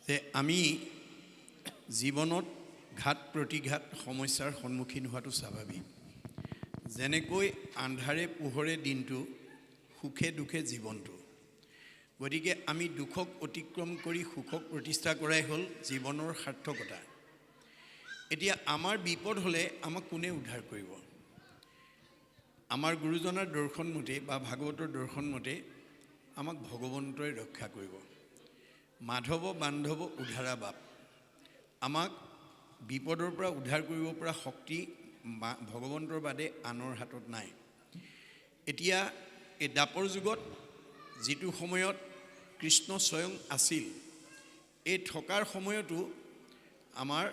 যে আমি জীৱনত ঘাত প্ৰতিঘাত সমস্যাৰ সন্মুখীন হোৱাটো স্বাভাৱিক। যেনেকৈ আন্ধাৰে পোহৰে দিনটো, সুখে দুখে জীৱনটো। গতিকে আমি দুখক অতিক্ৰম কৰি সুখক প্ৰতিষ্ঠা কৰাই হ'ল জীৱনৰ সাৰ্থকতা। এতিয়া আমাৰ বিপদ হ'লে আমাক কোনে উদ্ধাৰ কৰিব? আমাৰ গুৰুজনাৰ দৰ্শন মতে বা ভাগৱতৰ দৰ্শন মতে আমাক ভগৱন্তই ৰক্ষা কৰিব। মাধৱ বান্ধৱ উদ্ধাৰা বাপ। আমাক বিপদৰ পৰা উদ্ধাৰ কৰিব পৰা শক্তি ভগৱন্তৰ বাদে আনৰ হাতত নাই। এতিয়া এই দাপৰ যুগত যিটো সময়ত কৃষ্ণ স্বয়ং আছিল, এই থকাৰ সময়তো আমাৰ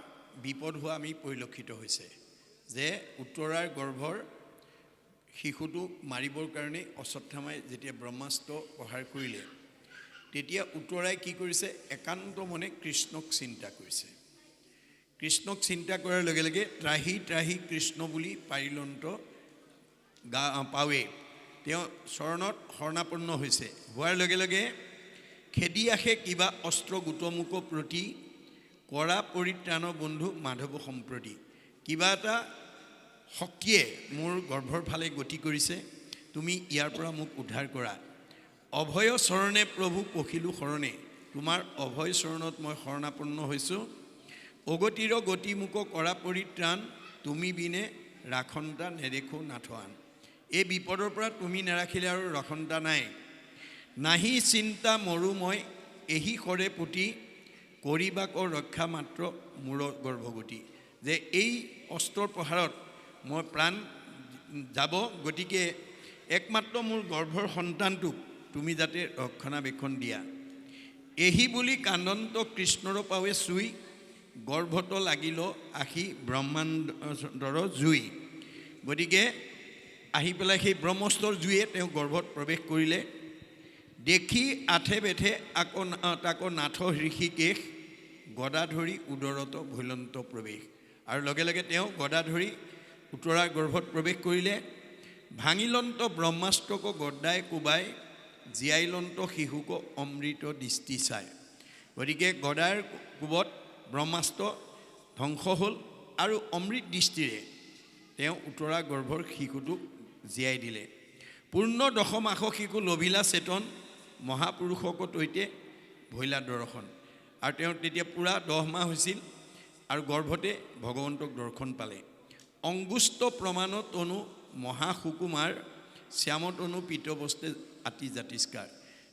বিপদ হোৱা আমি পৰিলক্ষিত হৈছে। যে উত্তৰাৰ গৰ্ভৰ শিশুটোক মাৰিবৰ কাৰণে অশ্বত্থামাই যেতিয়া ব্ৰহ্মাস্ত্ৰ প্ৰহাৰ কৰিলে, তেতিয়া উত্তৰাই কি কৰিছে? একান্ত মনে কৃষ্ণক চিন্তা কৰিছে। কৃষ্ণক চিন্তা কৰাৰ লগে লগে ত্ৰাহি ত্ৰাহি কৃষ্ণ বুলি পাৰিলন্ত পাৱে তেওঁ চৰণত শৰণাপন্ন হৈছে। হোৱাৰ লগে লগে খেদি আহে কিবা অস্ত্ৰ গোটমুখ প্ৰতি, কৰা পৰিত্ৰাণ বন্ধু মাধৱ সম্প্ৰতি। কিবা এটা শক্তিয়ে মোৰ গৰ্ভৰ ফালে গতি কৰিছে, তুমি ইয়াৰ পৰা মোক উদ্ধাৰ কৰা। অভয় চৰণে প্ৰভু পখিলো শৰণে, তোমাৰ অভয় চৰণত মই শৰণাপন্ন হৈছোঁ। অগতিৰ গতি মোক কৰা পৰিত্ৰাণ, তুমি বিনে ৰাখন্তা নেদেখো নাথআন। এই বিপদৰ পৰা তুমি নাৰাখিলে আৰু ৰখন্তা নাই। নাহি চিন্তা মৰো মই এহি কৰে পুতি, কৰিবাক ৰক্ষা মাত্ৰ মূৰ গৰ্ভগতি। যে এই অস্ত্ৰৰ প্ৰহাৰত মই প্ৰাণ যাব, গতিকে একমাত্ৰ মোৰ গৰ্ভৰ সন্তানটোক তুমি যাতে ৰক্ষণাবেক্ষণ দিয়া। এহি বুলি কান্দন্ত কৃষ্ণৰ পাৱে চুই, গৰ্ভত লাগিল আহি ব্ৰহ্মাণ্ডৰ জুই। গতিকে আহি পেলাই সেই ব্ৰহ্মাস্ত্ৰৰ জুয়ে তেওঁ গৰ্ভত প্ৰৱেশ কৰিলে। দেখি আঠে বেঠে আকৌ নাথ ঋষিকেশ, গদা ধৰি উদৰত ভৈলন্ত প্ৰৱেশ। আৰু লগে লগে তেওঁ গদা ধৰি উত্তৰাৰ গৰ্ভত প্ৰৱেশ কৰিলে। ভাঙিলন্ত ব্ৰহ্মাস্ত্ৰক গদাই কোবাই, জীয়াইলন্ত শিশুক অমৃত দৃষ্টি চাই। গতিকে গদাৰ কোবত ব্ৰহ্মাস্ত্ৰ ধ্বংস হ'ল আৰু অমৃত দৃষ্টিৰে তেওঁ উত্তৰা গৰ্ভৰ শিশুটোক জীয়াই দিলে। পূৰ্ণ দশমাস শিশু লভিলা চেতন, মহাপুৰুষক তৈতে ভৈলা দৰ্শন। আৰু তেওঁৰ তেতিয়া পূৰা 10 মাহ হৈছিল আৰু গৰ্ভতে ভগৱন্তক দৰ্শন পালে। অংগুষ্ট প্ৰমাণ তনু মহাসুকুমাৰ, শ্যামতনু পীতবস্তে আতি জাতিষ্কাৰ।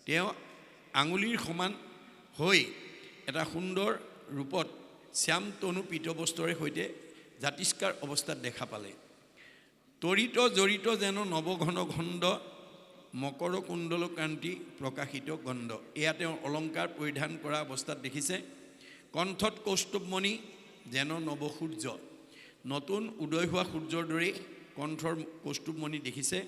তেওঁ আঙুলিৰ সমান হৈ এটা সুন্দৰ ৰূপত শ্যাম তনু পীতবস্ত্ৰৰে সৈতে জাতিষ্কাৰ অৱস্থাত দেখা পালে। তৰিত জড়িত যেন নৱঘন খণ্ড, মকৰ কুণ্ডল কান্তি প্ৰকাশিত গণ্ড। এয়া তেওঁৰ অলংকাৰ পৰিধান কৰা অৱস্থাত দেখিছে। কণ্ঠত কৌস্তুভমণি যেন নৱসূৰ্য, নতুন উদয় হোৱা সূৰ্যৰ দৰেই কণ্ঠৰ কৌস্তুভমণি দেখিছে।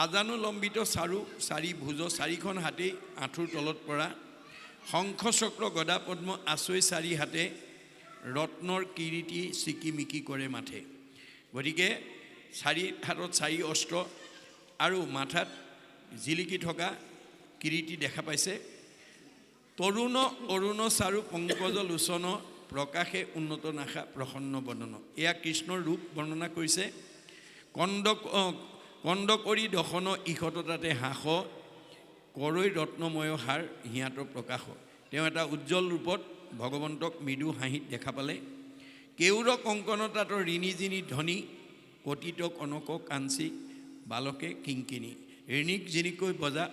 আজানুলম্বিত চাৰু চাৰি ভুজ, চাৰিখন হাতেই আঁঠুৰ তলত পৰা। শংখ চক্ৰ গদা পদ্ম আচৈ চাৰি হাতে, ৰত্নৰ কিৰীটি চিকিমিকি কৰে মাথে। গতিকে চাৰি হাতত চাৰি অস্ত্ৰ আৰু মাথাত জিলিকি থকা কিৰীটি দেখা পাইছে। তৰুণ অৰুণ চাৰু পংকজ লোচন, প্ৰকাশে উন্নত নাশা প্ৰসন্ন বদন। এয়া কৃষ্ণৰ ৰূপ বৰ্ণনা কৰিছে। কণ্ড কৰি দশন ইশত তাতে হাস, কৰৈ ৰত্নময় হাৰ হিয়াতৰ প্ৰকাশ। তেওঁ এটা উজ্জ্বল ৰূপত ভগৱন্তক মৃদু হাঁহিত দেখা পালে। কেউৰ কংকন তাত ঋণী যিনি ধনী, কটিত কনক কাঞ্চী বালকে কিংকিনী। ঋণীক যিনিকৈ বজা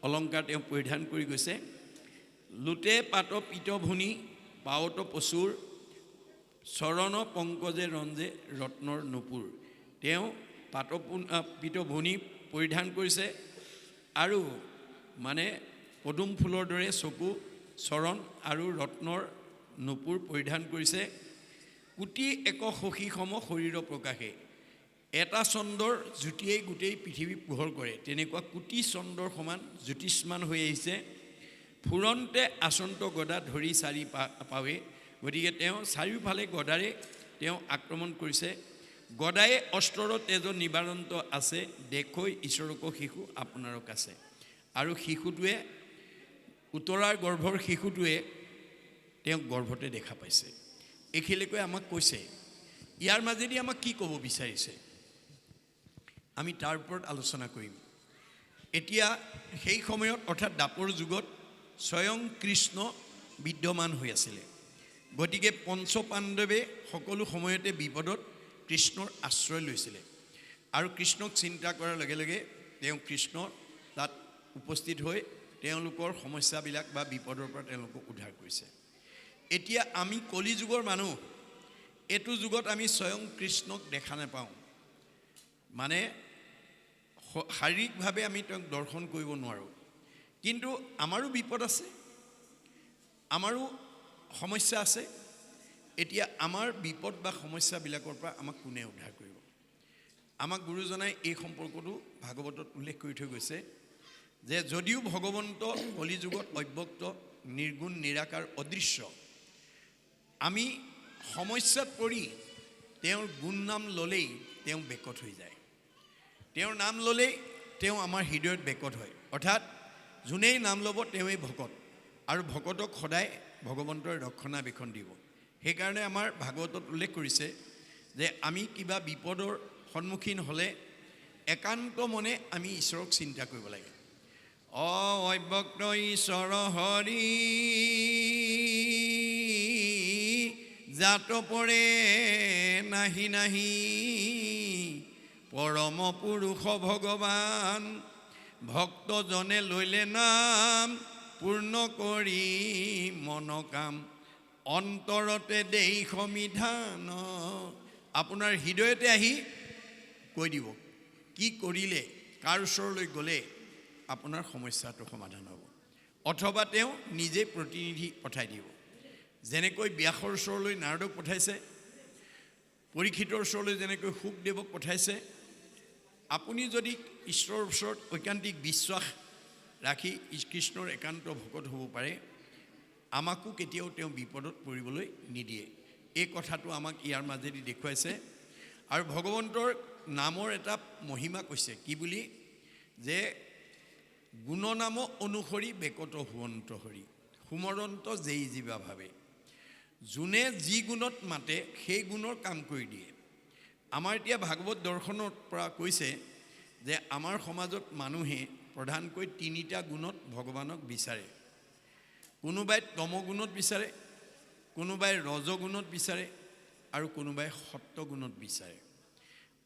অলংকাৰ তেওঁ পৰিধান কৰি গৈছে। লুটে পাত পিত ভুনি পাৱত প্ৰচুৰ, চৰণ পংকজে ৰঞ্জে ৰত্নৰ নুপুৰ। তেওঁ পাত পিত ভুনি পৰিধান কৰিছে আৰু মানে পদুম ফুলৰ দৰে চকু, চৰণ আৰু ৰত্নৰ নুপুৰ পৰিধান কৰিছে। কোটি এক সখী সম শৰীৰ প্ৰকাশে। এটা চন্দ্ৰৰ জ্যোতিয়েই গোটেই পৃথিৱী পোহৰ কৰে, তেনেকুৱা কোটি চন্দ্ৰৰ সমান জ্যোতিষ্মান হৈ আহিছে। ফুৰন্তে আচন্ত গদা ধৰি চাৰি পাৱে। গতিকে তেওঁ চাৰিওফালে গদাৰে তেওঁ আক্ৰমণ কৰিছে। গদায়ে অস্ত্ৰৰ তেজ নিবাৰন্ত আছে, দেখৈ ঈশ্বৰক শিশু আপোনাৰক আছে। আৰু শিশুটোৱে উত্তৰাৰ গৰ্ভৰ শিশুটোৱে তেওঁক গৰ্ভতে দেখা পাইছে। এইখিনিকৈ আমাক কৈছে। ইয়াৰ মাজেদি আমাক কি ক'ব বিচাৰিছে আমি তাৰ ওপৰত আলোচনা কৰিম। এতিয়া সেই সময়ত অৰ্থাৎ দাপৰ যুগত স্বয়ং কৃষ্ণ বিদ্যমান হৈ আছিলে। গতিকে পঞ্চপাণ্ডৱে সকলো সময়তে বিপদত কৃষ্ণৰ আশ্ৰয় লৈছিলে আৰু কৃষ্ণক চিন্তা কৰাৰ লগে লগে তেওঁ কৃষ্ণ তাত উপস্থিত হৈ তেওঁলোকৰ সমস্যাবিলাক বা বিপদৰ পৰা তেওঁলোকক উদ্ধাৰ কৰিছে। এতিয়া আমি কলি যুগৰ মানুহ, এইটো যুগত আমি স্বয়ং কৃষ্ণক দেখা নাপাওঁ, মানে শাৰীৰিকভাৱে আমি তেওঁক দৰ্শন কৰিব নোৱাৰোঁ। কিন্তু আমাৰো বিপদ আছে, আমাৰো সমস্যা আছে। এতিয়া আমাৰ বিপদ বা সমস্যাবিলাকৰ পৰা আমাক কোনে উদ্ধাৰ কৰিব? আমাক গুৰুজনাই এই সম্পৰ্কটো ভাগৱতত উল্লেখ কৰি থৈ গৈছে যে যদিও ভগৱন্ত কলিযুগত অব্যক্ত, নিৰ্গুণ, নিৰাকাৰ, অদৃশ্য, আমি সমস্যাত পৰি তেওঁৰ গুণ নাম ল'লেই তেওঁ বেকত হৈ যায়। তেওঁৰ নাম ল'লেই তেওঁ আমাৰ হৃদয়ত বেকত হয়। অৰ্থাৎ যোনেই নাম ল'ব তেওঁৱেই ভকত, আৰু ভকতক সদায় ভগৱন্তই ৰক্ষণাবেক্ষণ দিব। সেইকাৰণে আমাৰ ভাগৱতত উল্লেখ কৰিছে যে আমি কিবা বিপদৰ সন্মুখীন হ'লে একান্ত মনে আমি ঈশ্বৰক চিন্তা কৰিব লাগে। অব্যক্ত ঈশ্বৰ হৰি জাত পৰে নাহি নাহি, পৰম পুৰুষ ভগৱান ভক্তজনে লৈলে নাম, পূৰ্ণ কৰি মন কাম, অন্তৰতে দেই সমিধান। আপোনাৰ হৃদয়তে আহি কৈ দিব কি কৰিলে, কাৰ ওচৰলৈ গ'লে আপোনাৰ সমস্যাটো সমাধান হ'ব। অথবা তেওঁ নিজে প্ৰতিনিধি পঠাই দিব। যেনেকৈ ব্যাসৰ ওচৰলৈ নাৰদক পঠাইছে, পৰীক্ষিতৰ ওচৰলৈ যেনেকৈ শুকদেৱক পঠাইছে। আপুনি যদি ঈশ্বৰৰ ওচৰত ঐকান্তিক বিশ্বাস ৰাখি কৃষ্ণৰ একান্ত ভকত হ'ব পাৰে, আমাকো কেতিয়াও তেওঁ বিপদত পৰিবলৈ নিদিয়ে। এই কথাটো আমাক ইয়াৰ মাজেদি দেখুৱাইছে। আৰু ভগৱন্তৰ নামৰ এটা মহিমা কৈছে কি বুলি, যে গুণনাম অনুসৰি বেকত হুৱন্ত হৰি, সুমৰন্ত যেই জীৱা ভাবে। যোনে যি গুণত মাতে সেই গুণৰ কাম কৰি দিয়ে। আমাৰ এতিয়া ভাগৱত দৰ্শনৰ পৰা কৈছে যে আমাৰ সমাজত মানুহে প্ৰধানকৈ তিনিটা গুণত ভগৱানক বিচাৰে। কোনোবাই তমগুণত বিচাৰে, কোনোবাই ৰজগুণত বিচাৰে, আৰু কোনোবাই সত্যগুণত বিচাৰে।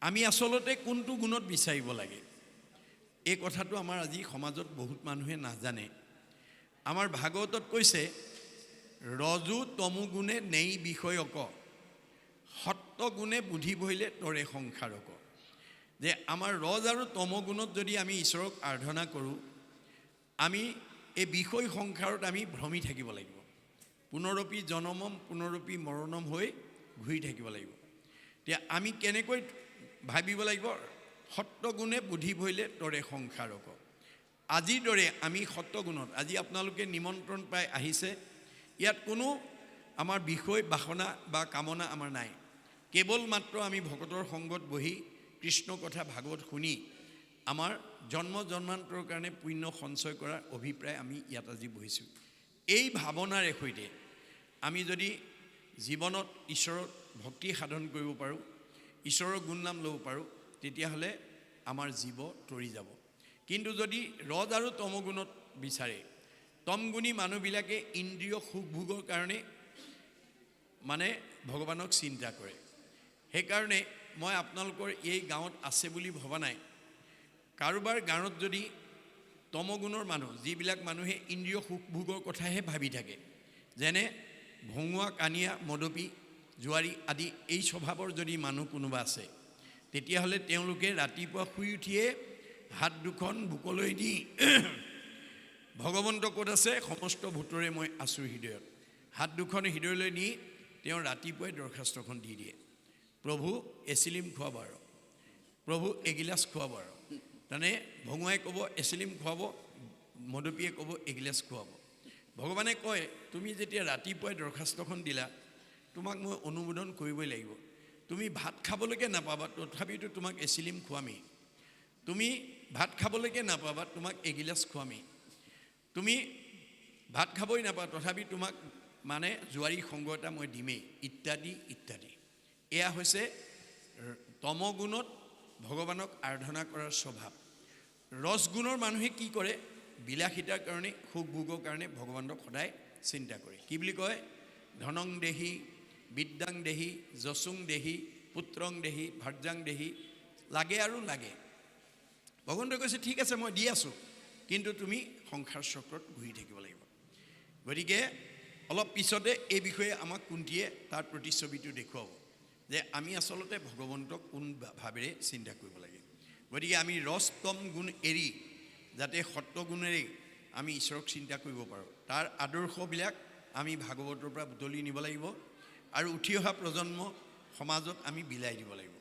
আমি আচলতে কোনটো গুণত বিচাৰিব লাগে এই কথাটো আমাৰ আজি সমাজত বহুত মানুহে নাজানে। আমাৰ ভাগৱতত কৈছে ৰজু তমুগুণে নেই বিষয়ক, সত্যগুণে বুদ্ধি বহিলে তৰে সংসাৰক। যে আমাৰ ৰজ আৰু তমগুণত যদি আমি ঈশ্বৰক আৰাধনা কৰোঁ, আমি এই বিষয় সংসাৰত আমি ভ্ৰমি থাকিব লাগিব। পুনৰপি জনমম পুনৰপি মৰণম হৈ ঘূৰি থাকিব লাগিব। এতিয়া আমি কেনেকৈ ভাবিব লাগিব, সত্যগুণে বুদ্ধি বহিলে তৰে সংসাৰক। আজিৰ দৰে আমি সত্যগুণত, আজি আপোনালোকে নিমন্ত্ৰণ পাই আহিছে, ইয়াত কোনো আমাৰ বিষয় বাসনা বা কামনা আমাৰ নাই। কেৱল মাত্ৰ আমি ভকতৰ সংগত বহি কৃষ্ণ কথা ভাগৱত শুনি আমাৰ জন্ম জন্মান্তৰৰ কাৰণে পুণ্য সঞ্চয় কৰাৰ অভিপ্ৰায় আমি ইয়াত আজি বহিছোঁ। এই ভাৱনাৰে সৈতে আমি যদি জীৱনত ঈশ্বৰৰ ভক্তি সাধন কৰিব পাৰোঁ, ঈশ্বৰৰ গুণ নাম ল'ব পাৰোঁ, তেতিয়াহ'লে আমাৰ জীৱ তৰি যাব। কিন্তু যদি ৰজ আৰু তমগুণত বিচাৰে, তমগুণী মানুহবিলাকে ইন্দ্ৰিয় সুখ ভোগৰ কাৰণে মানে ভগৱানক চিন্তা কৰে। সেইকাৰণে মই আপোনালোকৰ এই গাঁৱত আছে বুলি ভবা নাই। কাৰোবাৰ গাঁৱত যদি তমগুণৰ মানুহ, যিবিলাক মানুহে ইন্দ্ৰিয় সুখ ভোগৰ কথাহে ভাবি থাকে, যেনে ভঙুৱা, কানিয়া, মদপী, জোৱাৰী আদি এই স্বভাৱৰ যদি মানুহ কোনোবা আছে, তেতিয়াহ'লে তেওঁলোকে ৰাতিপুৱা শুই উঠিয়ে হাত দুখন বুকলৈ দি ভগৱন্ত ক'ত আছে, সমস্ত ভূতৰে মই আছোঁ হৃদয়ত, হাত দুখন হৃদয়লৈ নি তেওঁ ৰাতিপুৱাই দৰখাস্তখন দি দিয়ে, প্ৰভু এচিলিম খুৱাব, আৰু প্ৰভু এগিলাচ খুৱাব। আৰু তাৰমানে ভঙুৱাই ক'ব এচিলিম খুৱাব, মদপীয়ে ক'ব এগিলাচ খুৱাব। ভগৱানে কয় তুমি যেতিয়া ৰাতিপুৱাই দৰখাস্তখন দিলা, তোমাক মই অনুমোদন কৰিবই লাগিব। তুমি ভাত খাবলৈকে নাপাবা, তথাপিতো তোমাক এচিলিম খুৱামেই। তুমি ভাত খাবলৈকে নাপাবা, তোমাক এগিলাচ খুৱামেই। তুমি ভাত খাবই নাপা, তথাপি তোমাক মানে জোৱাৰী সংগ এটা মই দিমেই, ইত্যাদি ইত্যাদি। এয়া হৈছে তমগুণত ভগৱানক আৰাধনা কৰাৰ স্বভাৱ। ৰজগুণৰ মানুহে কি কৰে? বিলাসিতাৰ কাৰণে, সুখ ভোগৰ কাৰণে ভগৱানক সদায় চিন্তা কৰে। কি বুলি কয়? ধনং দেহি, বিদ্যাং দেহি, যশোং দেহি, পুত্ৰং দেহি, ভাৰ্যাং দেহি। লাগে আৰু লাগে। ভগৱন্তই কৈছে ঠিক আছে মই দি আছোঁ, কিন্তু তুমি সংসাৰ চক্ৰত ঘূৰি থাকিব লাগিব। গতিকে অলপ পিছতে এই বিষয়ে আমাক কুন্তীয়ে তাৰ প্ৰতিচ্ছবিটো দেখুৱাব যে আমি আচলতে ভগৱন্তক কোন ভাৱেৰে চিন্তা কৰিব লাগে। গতিকে আমি ৰজতম গুণ এৰি যাতে সত্ত্বগুণেৰে আমি ঈশ্বৰক চিন্তা কৰিব পাৰোঁ, তাৰ আদৰ্শবিলাক আমি ভাগৱতৰ পৰা বুটলি নিব লাগিব আৰু উঠি অহা প্ৰজন্ম সমাজত আমি বিলাই দিব লাগিব।